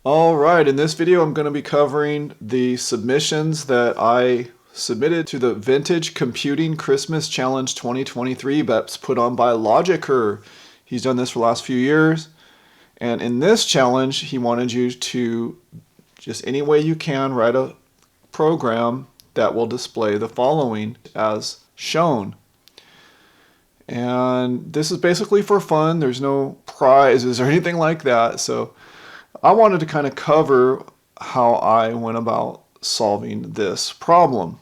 Alright, in this video I'm going to be covering the submissions that I submitted to the Vintage Computing Christmas Challenge 2023 that's put on by Logiker. He's done this for the last few years, and in this challenge he wanted you to, just any way you can, write a program that will display the following as shown. And this is basically for fun. There's no prizes or anything like that, so I wanted to kind of cover how I went about solving this problem.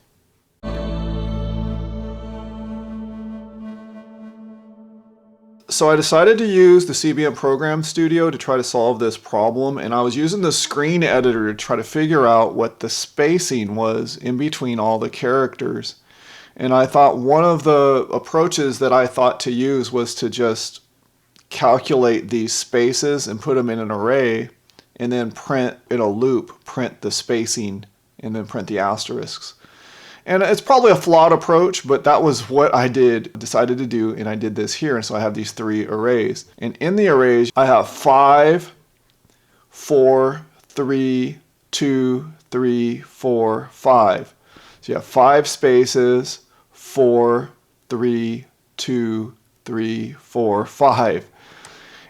So I decided to use the CBM Program Studio to try to solve this problem, and I was using the screen editor to try to figure out what the spacing was in between all the characters. And I thought one of the approaches that I thought to use was to just calculate these spaces and put them in an array, and then print in a loop, print the spacing, and then print the asterisks. And it's probably a flawed approach, but that was what I decided to do, and I did this here. And so I have these three arrays. And in the arrays, I have 5, 4, 3, 2, 3, 4, 5. So you have 5 spaces, 4, 3, 2, 3, 4, 5.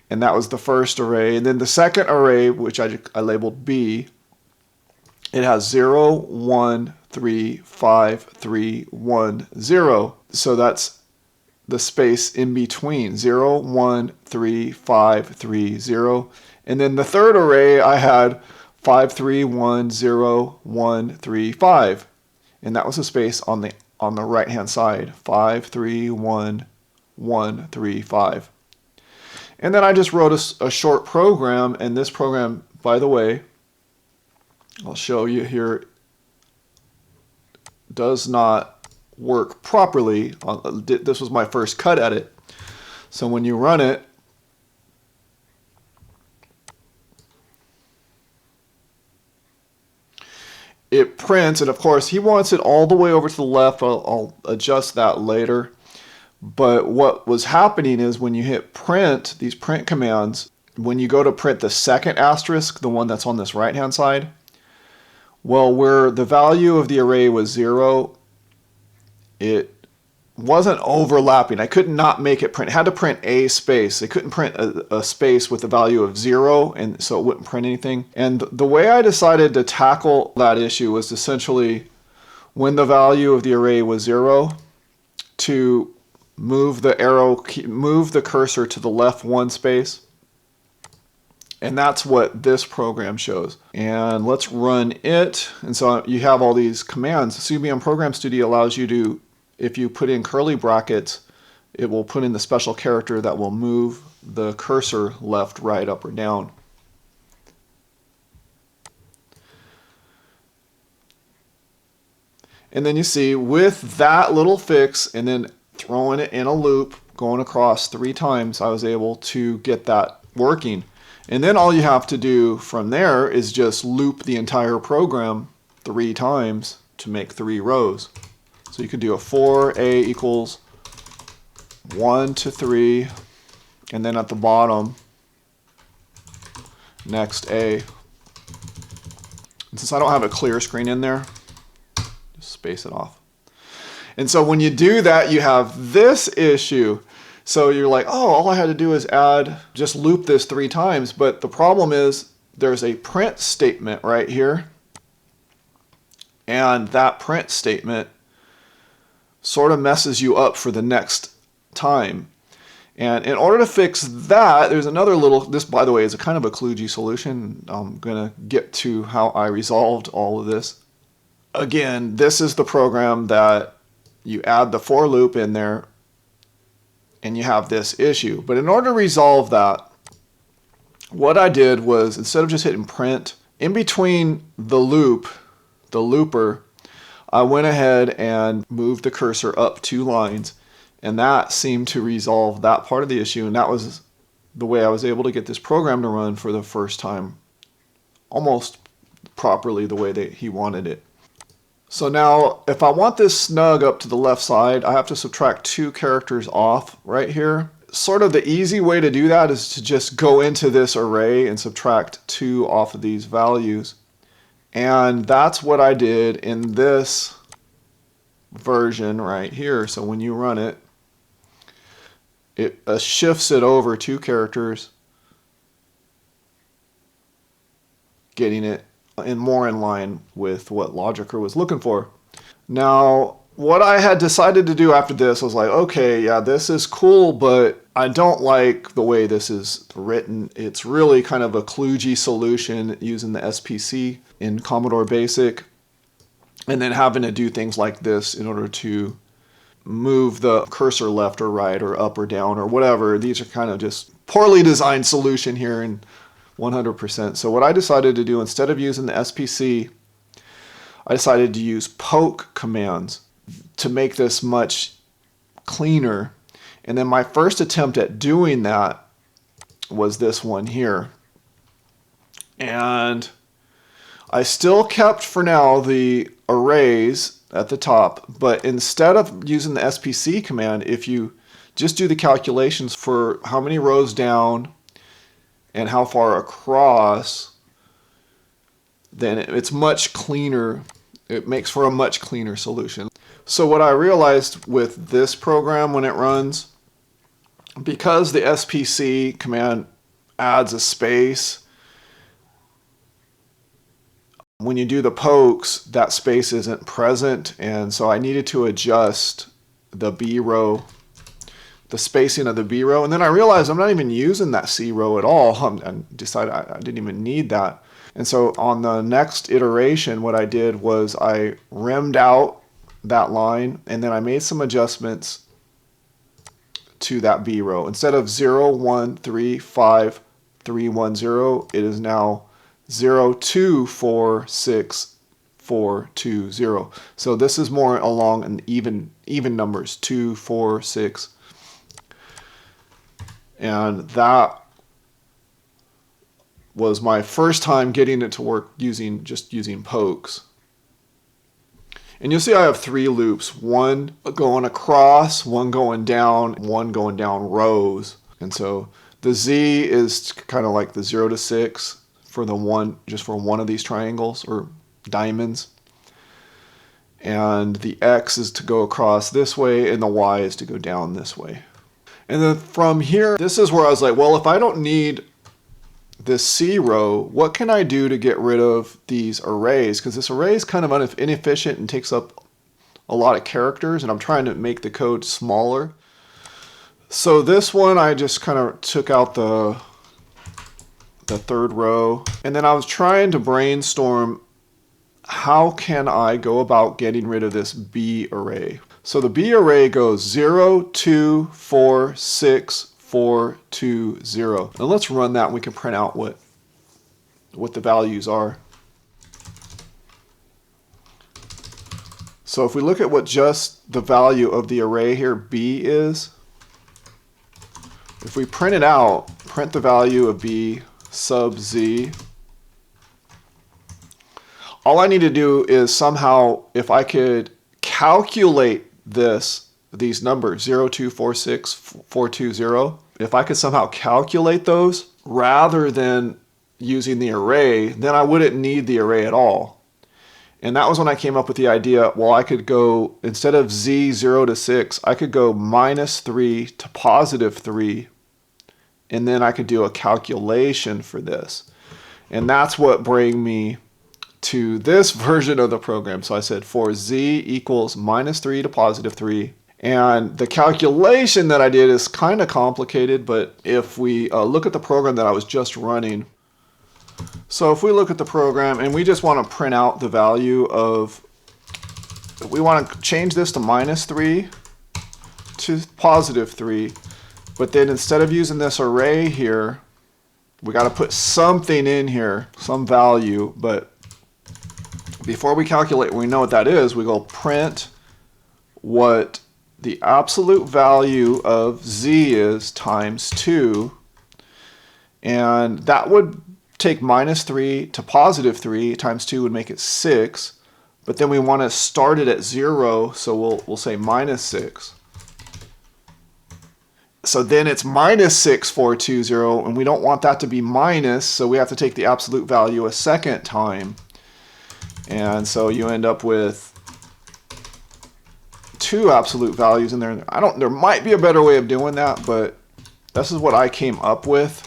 And that was the first array. And then the second array, which I labeled B, it has 0, 1, 3, 5, 3, 1, 0. So that's the space in between, 0, 1, 3, 5, 3, 0. And then the third array, I had 5, 3, 1, 0, 1, 3, 5. And that was the space on the right-hand side, 5, 3, 1, 1, 3, 5. And then I just wrote a short program, and this program, by the way, I'll show you here, does not work properly. This was my first cut at it. So when you run it, it prints, and of course he wants it all the way over to the left. I'll adjust that later. But what was happening is when you hit print, these print commands, when you go to print the second asterisk, the one that's on this right-hand side, well, where the value of the array was 0, it wasn't overlapping. I could not make it print. It had to print a space. It couldn't print a space with the value of 0, and so it wouldn't print anything. And the way I decided to tackle that issue was essentially, when the value of the array was 0, to move the cursor to the left one space. And that's what this program shows. And let's run it. And so you have all these commands. CBM Program Studio allows you to, if you put in curly brackets, it will put in the special character that will move the cursor left, right, up, or down. And then you see, with that little fix and then throwing it in a loop, going across 3 times, I was able to get that working. And then all you have to do from there is just loop the entire program 3 times to make 3 rows. So you could do a for a equals 1 to 3, and then at the bottom, next a. And since I don't have a clear screen in there, just space it off. And so when you do that, you have this issue. So you're like, oh, all I had to do is just loop this 3 times. But the problem is there's a print statement right here. And that print statement sort of messes you up for the next time. And in order to fix that, there's another little, this by the way is a kind of a kludgy solution. I'm going to get to how I resolved all of this. Again, this is the program that you add the for loop in there, and you have this issue. But in order to resolve that, what I did was, instead of just hitting print, in between the loop, the looper, I went ahead and moved the cursor up 2 lines, and that seemed to resolve that part of the issue, and that was the way I was able to get this program to run for the first time, almost properly the way that he wanted it. So now, if I want this snug up to the left side, I have to subtract 2 characters off right here. sort of the easy way to do that is to just go into this array and subtract 2 off of these values. And that's what I did in this version right here. So when you run it, it shifts it over 2 characters, getting it more in line with what Logiker was looking for. Now, what I had decided to do after this was like, okay, yeah, this is cool, but I don't like the way this is written. It's really kind of a kludgy solution using the SPC in Commodore Basic, and then having to do things like this in order to move the cursor left or right or up or down or whatever. These are kind of just poorly designed solution here in 100%. So what I decided to do, instead of using the SPC, I decided to use poke commands to make this much cleaner. And then my first attempt at doing that was this one here. And I still kept for now the arrays at the top, but instead of using the SPC command, if you just do the calculations for how many rows down and how far across, then it's much cleaner. It makes for a much cleaner solution. So what I realized with this program when it runs, because the SPC command adds a space, when you do the pokes, that space isn't present, and so I needed to adjust the B row, the spacing of the B row, and then I realized I'm not even using that C row at all, and decided I didn't even need that. And so on the next iteration, what I did was I rimmed out that line, and then I made some adjustments to that B row. Instead of 0, 1, 3, 5, 3, 1, 0, it is now 0, 2, 4, 6, 4, 2, 0. So this is more along an even numbers, 2, 4, 6. And that was my first time getting it to work just using pokes. And you'll see I have 3 loops, one going across, one going down, one going down rows. And so the Z is kind of like the 0 to 6 for the one, just for one of these triangles or diamonds. And the X is to go across this way, and the Y is to go down this way. And then from here, this is where I was like, well, if I don't need this C row, what can I do to get rid of these arrays? Because this array is kind of inefficient and takes up a lot of characters, and I'm trying to make the code smaller. So this one, I just kind of took out the 3rd row, and then I was trying to brainstorm how can I go about getting rid of this B array. So the B array goes 0, 2, 4, 6, 4, 2, 0. Now let's run that and we can print out what the values are. So if we look at what just the value of the array here, B, is, if we print it out, print the value of B sub Z, all I need to do is somehow, if I could calculate these numbers, 0, 2, 4, 6, 4, 2, 0, if I could somehow calculate those rather than using the array, then I wouldn't need the array at all. And that was when I came up with the idea, well, I could go, instead of Z 0 to 6, I could go -3 to +3, and then I could do a calculation for this. And that's what bring me to this version of the program. So I said for Z equals -3 to +3. And the calculation that I did is kind of complicated, but if we look at the program that I was just running, so if we look at the program and we just want to print out the value of, we want to change this to -3 to +3, but then instead of using this array here, we got to put something in here, some value, but before we calculate, we know what that is, we go print what the absolute value of Z is times 2, and that would take -3 to +3 times 2 would make it 6, but then we want to start it at 0, so we'll say -6. So then it's minus 6420, and we don't want that to be minus, so we have to take the absolute value a second time. And so you end up with two absolute values in there. There might be a better way of doing that, but this is what I came up with.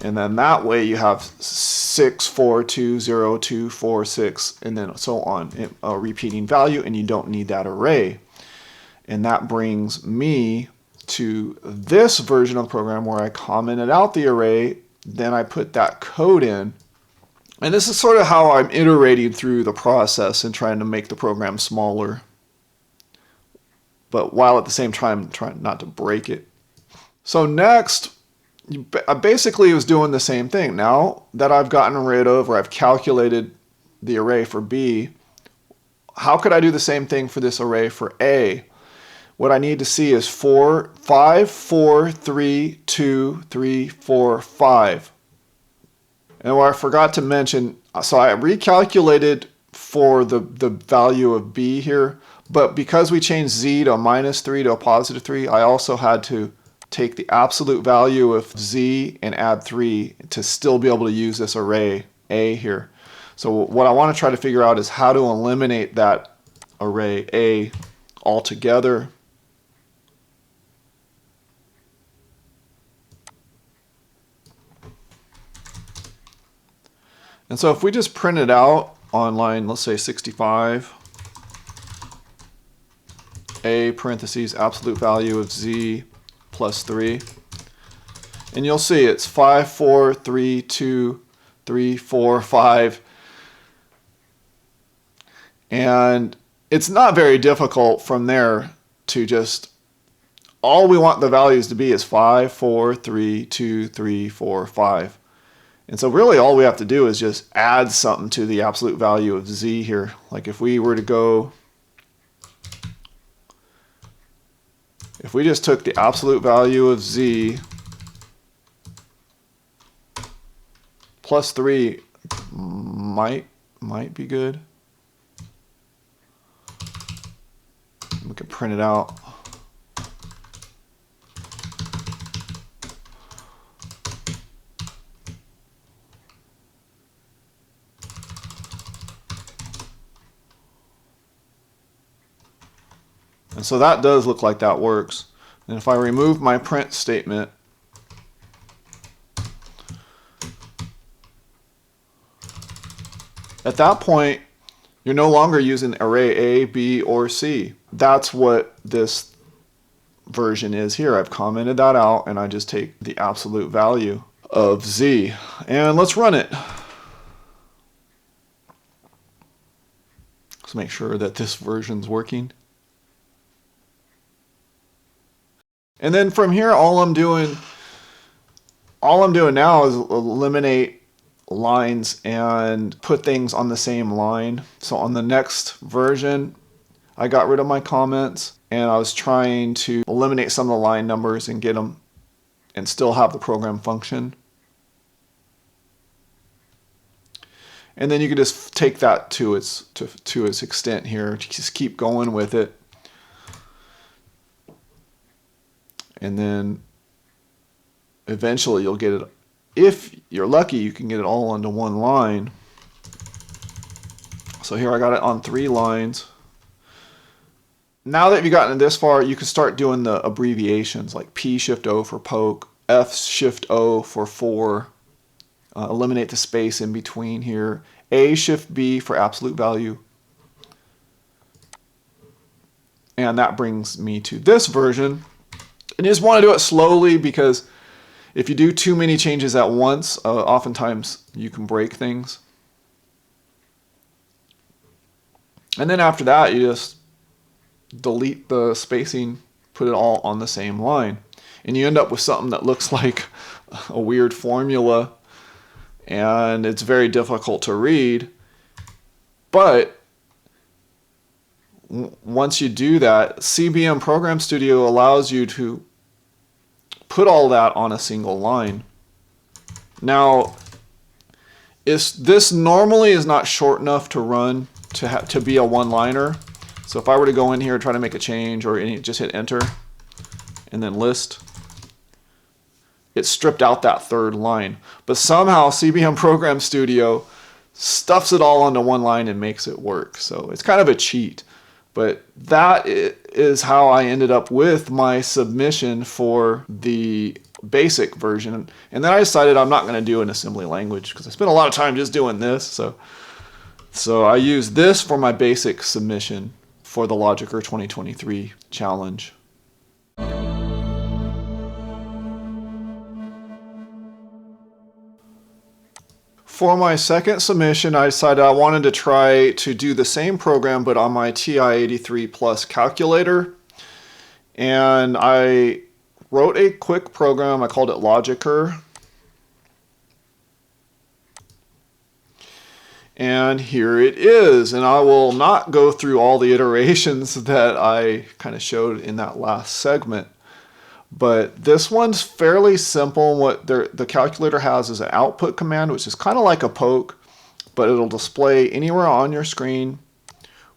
And then that way you have 6420, and then so on, a repeating value, and you don't need that array. And that brings me to this version of the program where I commented out the array, then I put that code in. And this is sort of how I'm iterating through the process and trying to make the program smaller, but while at the same time trying not to break it. So next, I basically was doing the same thing. Now that I've gotten rid of, or I've calculated the array for B, how could I do the same thing for this array for A? What I need to see is 5, 4, 3, 2, 3, 4, 5. And what I forgot to mention, so I recalculated for the value of B here, but because we changed Z to a -3 to a +3, I also had to take the absolute value of Z and add 3 to still be able to use this array A here. So what I want to try to figure out is how to eliminate that array A altogether. And so if we just print it out on line, let's say 65, A parentheses absolute value of Z +3, and you'll see it's 5, 4, 3, 2, 3, 4, 5. And it's not very difficult from there to just, all we want the values to be is 5, 4, 3, 2, 3, 4, 5. And so really all we have to do is just add something to the absolute value of Z here. Like if we were to go, if we just took the absolute value of Z +3, might be good. We can print it out. And so that does look like that works. And if I remove my print statement, at that point, you're no longer using array A, B, or C. That's what this version is here. I've commented that out, and I just take the absolute value of Z. And let's run it. Let's make sure that this version's working. And then from here, all I'm doing now is eliminate lines and put things on the same line. So on the next version, I got rid of my comments, and I was trying to eliminate some of the line numbers and get them and still have the program function. And then you can just take that to its extent here. Just keep going with it. And then eventually you'll get it, if you're lucky, you can get it all onto one line. So here I got it on 3 lines. Now that you've gotten this far, you can start doing the abbreviations like P-Shift-O for poke, F-Shift-O for 4, eliminate the space in between here, A-Shift-B for absolute value. And that brings me to this version. And you just want to do it slowly, because if you do too many changes at once, oftentimes you can break things. And then after that, you just delete the spacing, put it all on the same line. And you end up with something that looks like a weird formula, and it's very difficult to read. But once you do that, CBM Program Studio allows you to put all that on a single line. Now, this normally is not short enough to run to be a one-liner, So if I were to go in here and try to make a change or just hit enter and then list, it stripped out that third line. But somehow CBM Program Studio stuffs it all onto one line and makes it work. So it's kind of a cheat. But that is how I ended up with my submission for the basic version. And then I decided I'm not going to do an assembly language because I spent a lot of time just doing this. So I used this for my basic submission for the Logiker 2023 challenge. For my second submission, I decided I wanted to try to do the same program but on my TI-83 Plus calculator. And I wrote a quick program. I called it Logiker. And here it is. And I will not go through all the iterations that I kind of showed in that last segment. But this one's fairly simple. What the calculator has is an output command, which is kind of like a poke, but it'll display anywhere on your screen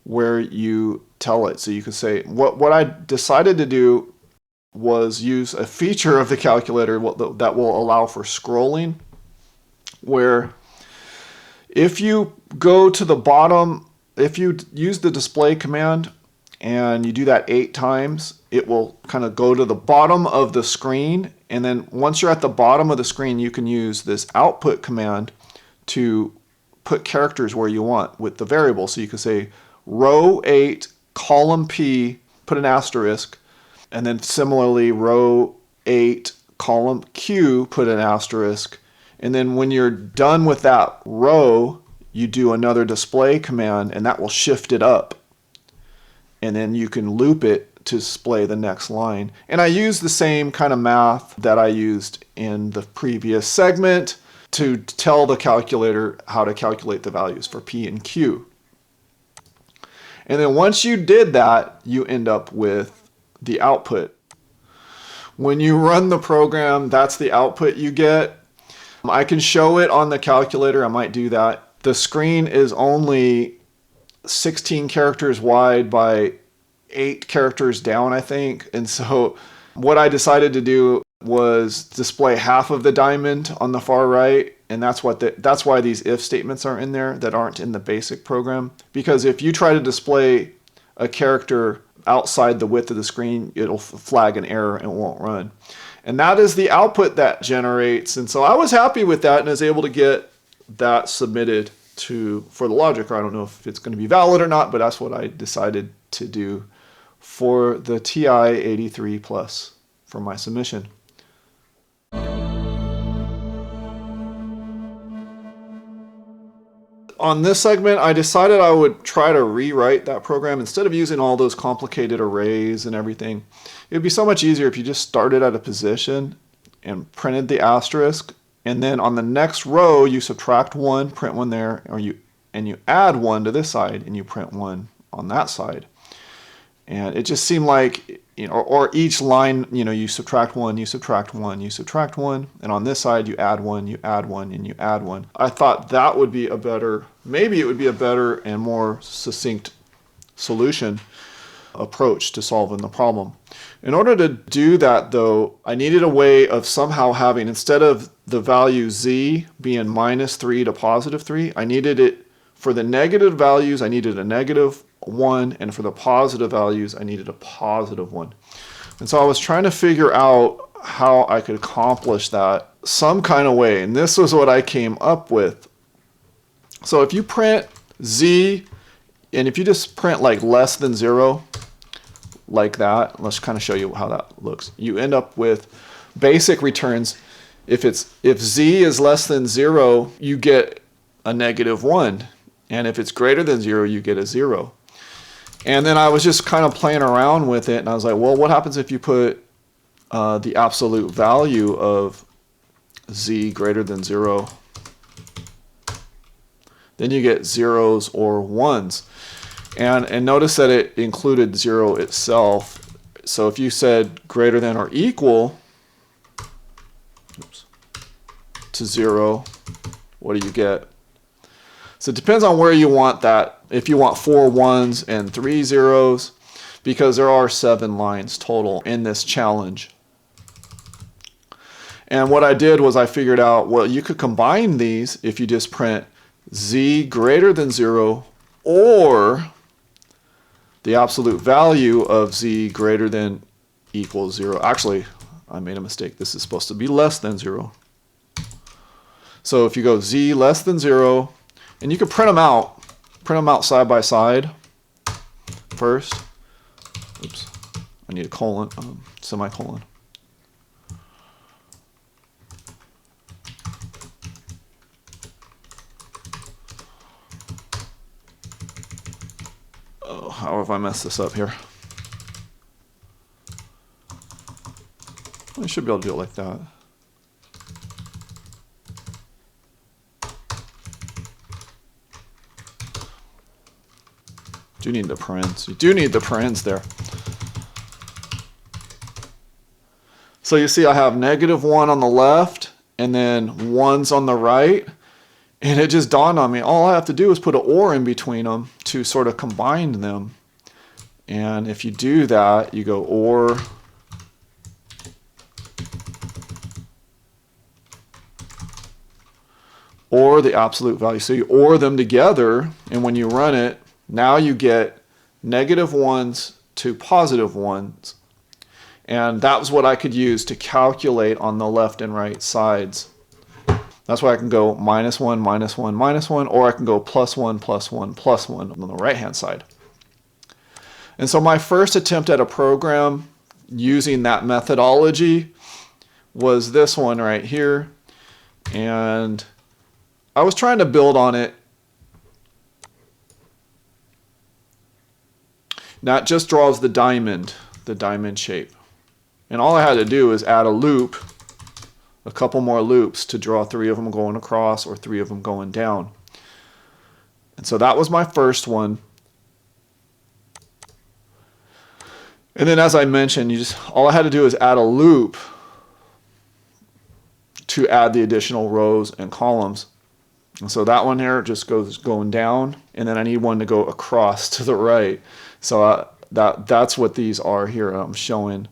where you tell it. So you can say, what I decided to do was use a feature of the calculator that will allow for scrolling, where if you go to the bottom, if you use the display command and you do that 8 times, it will kind of go to the bottom of the screen. And then once you're at the bottom of the screen, you can use this output command to put characters where you want with the variable. So you can say row 8, column P, put an asterisk, and then similarly row 8, column Q, put an asterisk. And then when you're done with that row, you do another display command and that will shift it up. And then you can loop it to display the next line. And I use the same kind of math that I used in the previous segment to tell the calculator how to calculate the values for P and Q. And then once you did that, you end up with the output. When you run the program, that's the output you get. I can show it on the calculator. I might do that. The screen is only 16 characters wide by 8 characters down, I think. And so what I decided to do was display half of the diamond on the far right. And that's why these if statements are in there that aren't in the basic program. Because if you try to display a character outside the width of the screen, it'll flag an error and it won't run. And that is the output that generates. And so I was happy with that and was able to get that submitted for the Logiker. I don't know if it's going to be valid or not, but that's what I decided to do for the TI-83 Plus for my submission. On this segment, I decided I would try to rewrite that program. Instead of using all those complicated arrays and everything, it would be so much easier if you just started at a position and printed the asterisk, and then on the next row you subtract 1, print 1 there, and you add 1 to this side and you print 1 on that side. And it just seemed like, or each line, you subtract 1, you subtract 1, you subtract 1, and on this side you add 1, you add 1, and you add 1. I thought that would be maybe it would be a better and more succinct solution approach to solving the problem. In order to do that though, I needed a way of somehow having, instead of the value z being -3 to +3, I needed it, for the negative values I needed a -1, and for the positive values I needed a +1. And so I was trying to figure out how I could accomplish that some kind of way, and this was what I came up with. So if you print z, and if you just print like less than 0, like that, let's kind of show you how that looks. You end up with basic returns. If z is less than 0, you get a -1, and if it's greater than 0, you get a 0. And then I was just kind of playing around with it, and I was like, well, what happens if you put the absolute value of z greater than 0? Then you get 0s or 1s. And notice that it included 0 itself. So if you said greater than or equal to 0, what do you get? So it depends on where you want that, if you want 4 ones and 3 zeros, because there are 7 lines total in this challenge. And what I did was I figured out, well, you could combine these if you just print z greater than 0 or the absolute value of z greater than equals 0. Actually, I made a mistake. This is supposed to be less than 0. So if you go z less than 0, and you can print them out side by side first. Oops, I need a colon, semicolon. Oh, how have I messed this up here? I should be able to do it like that. Do need the parens. You do need the parens there. So you see I have -1 on the left and then 1s on the right. And it just dawned on me, all I have to do is put an or in between them to sort of combine them. And if you do that, you go or the absolute value. So you or them together, and when you run it, now you get -1s to +1s. And that was what I could use to calculate on the left and right sides. That's why I can go -1, -1, -1, or I can go +1, +1, +1 on the right-hand side. And so my first attempt at a program using that methodology was this one right here. And I was trying to build on it. Now it just draws the diamond shape. And all I had to do is add a loop, a couple more loops to draw 3 of them going across or 3 of them going down. And so that was my first one. And then as I mentioned, all I had to do is add a loop to add the additional rows and columns. And so that one here just goes going down, and then I need one to go across to the right. So that's what these are here I'm showing.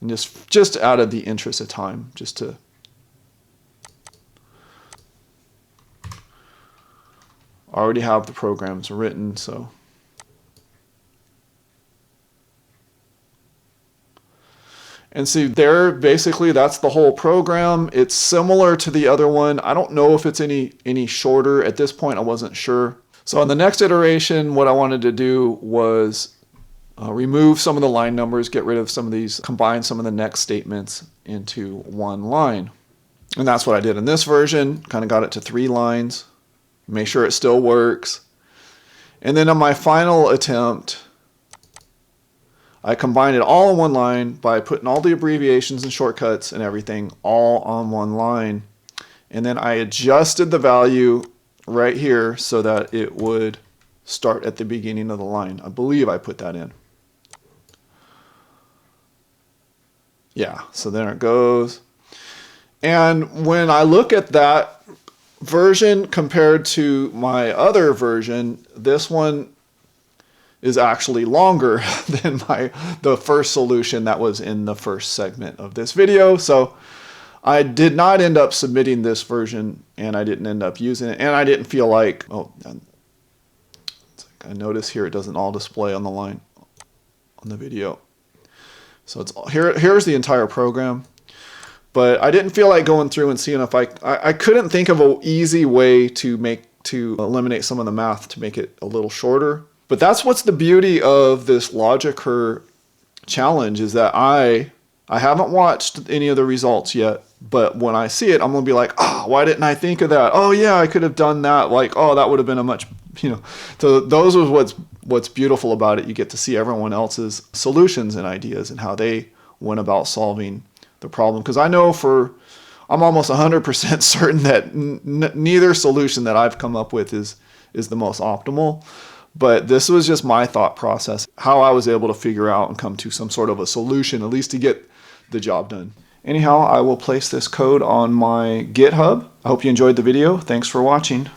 And just out of the interest of time, just to I already have the programs written, so. And see there, basically that's the whole program. It's similar to the other one. I don't know if it's any shorter. At this point I wasn't sure. So on the next iteration, what I wanted to do was remove some of the line numbers, get rid of some of these, combine some of the next statements into one line. And that's what I did in this version, kind of got it to 3 lines, make sure it still works. And then on my final attempt, I combined it all in one line by putting all the abbreviations and shortcuts and everything all on one line. And then I adjusted the value right here so that it would start at the beginning of the line. I believe I put that in. Yeah, so there it goes. And when I look at that version compared to my other version, this one is actually longer than the first solution that was in the first segment of this video. So I did not end up submitting this version, and I didn't end up using it, and I didn't feel like, oh, I notice here it doesn't all display on the line on the video. So it's here's the entire program. But I didn't feel like going through and seeing if I couldn't think of an easy way to eliminate some of the math to make it a little shorter. But that's what's the beauty of this Logiker challenge, is that I haven't watched any of the results yet, but when I see it, I'm gonna be like, oh, why didn't I think of that? Oh yeah, I could have done that. Like, oh, that would have been a much, So those are what's beautiful about it. You get to see everyone else's solutions and ideas and how they went about solving the problem. Because I know I'm almost 100% certain that neither solution that I've come up with is the most optimal. But this was just my thought process, how I was able to figure out and come to some sort of a solution, at least to get the job done. Anyhow, I will place this code on my GitHub. I hope you enjoyed the video. Thanks for watching.